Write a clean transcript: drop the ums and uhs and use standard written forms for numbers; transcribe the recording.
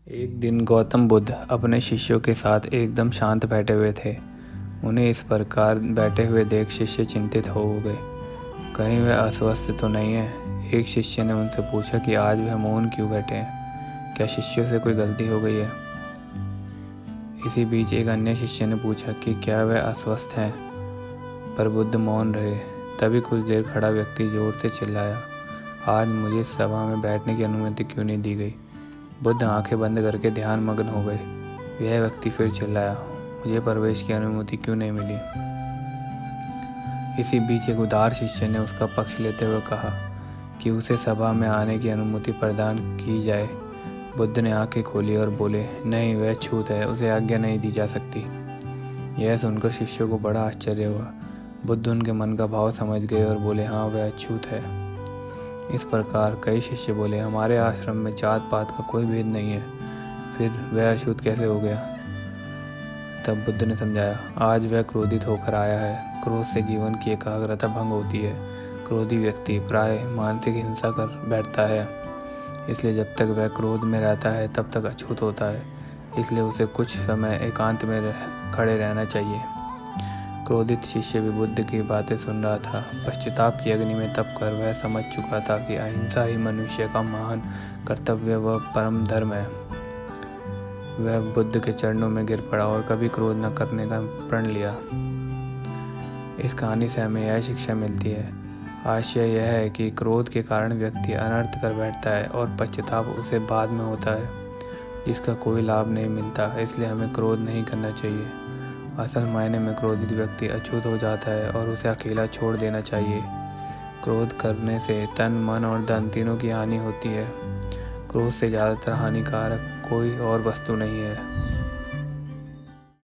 एक दिन गौतम बुद्ध अपने शिष्यों के साथ एकदम शांत बैठे हुए थे। उन्हें इस प्रकार बैठे हुए देख शिष्य चिंतित हो गए। कहीं वह अस्वस्थ तो नहीं है। एक शिष्य ने उनसे पूछा कि आज वह मौन क्यों बैठे हैं, क्या शिष्यों से कोई गलती हो गई है। इसी बीच एक अन्य शिष्य ने पूछा कि क्या वह अस्वस्थ हैं, पर बुद्ध मौन रहे। तभी कुछ देर खड़ा व्यक्ति जोर से चिल्लाया, आज मुझे सभा में बैठने की अनुमति क्यों नहीं दी गई। बुद्ध आंखें बंद करके ध्यान मग्न हो गए। यह व्यक्ति फिर चिल्लाया, मुझे प्रवेश की अनुमति क्यों नहीं मिली। इसी बीच एक उदार शिष्य ने उसका पक्ष लेते हुए कहा कि उसे सभा में आने की अनुमति प्रदान की जाए। बुद्ध ने आंखें खोली और बोले, नहीं, वह छूत है, उसे आज्ञा नहीं दी जा सकती। यह सुनकर शिष्यों को बड़ा आश्चर्य हुआ। बुद्ध उनके मन का भाव समझ गए और बोले, हाँ, वह अछूत है। इस प्रकार कई शिष्य बोले, हमारे आश्रम में जात पात का कोई भेद नहीं है, फिर वह अछूत कैसे हो गया। तब बुद्ध ने समझाया, आज वह क्रोधित होकर आया है। क्रोध से जीवन की एकाग्रता भंग होती है। क्रोधी व्यक्ति प्राय मानसिक हिंसा कर बैठता है, इसलिए जब तक वह क्रोध में रहता है तब तक अछूत होता है। इसलिए उसे कुछ समय एकांत में खड़े रहना चाहिए। क्रोधित शिष्य भी बुद्ध की बातें सुन रहा था। पश्चाताप की अग्नि में तप कर वह समझ चुका था कि अहिंसा ही मनुष्य का महान कर्तव्य व परम धर्म है। वह बुद्ध के चरणों में गिर पड़ा और कभी क्रोध न करने का प्रण लिया। इस कहानी से हमें यह शिक्षा मिलती है। आशय यह है कि क्रोध के कारण व्यक्ति अनर्थ कर बैठता है और पश्चाताप उसे बाद में होता है, जिसका कोई लाभ नहीं मिलता। इसलिए हमें क्रोध नहीं करना चाहिए। असल मायने में क्रोधित व्यक्ति अछूत हो जाता है और उसे अकेला छोड़ देना चाहिए। क्रोध करने से तन, मन और धन तीनों की हानि होती है। क्रोध से ज़्यादातर हानिकारक कोई और वस्तु नहीं है।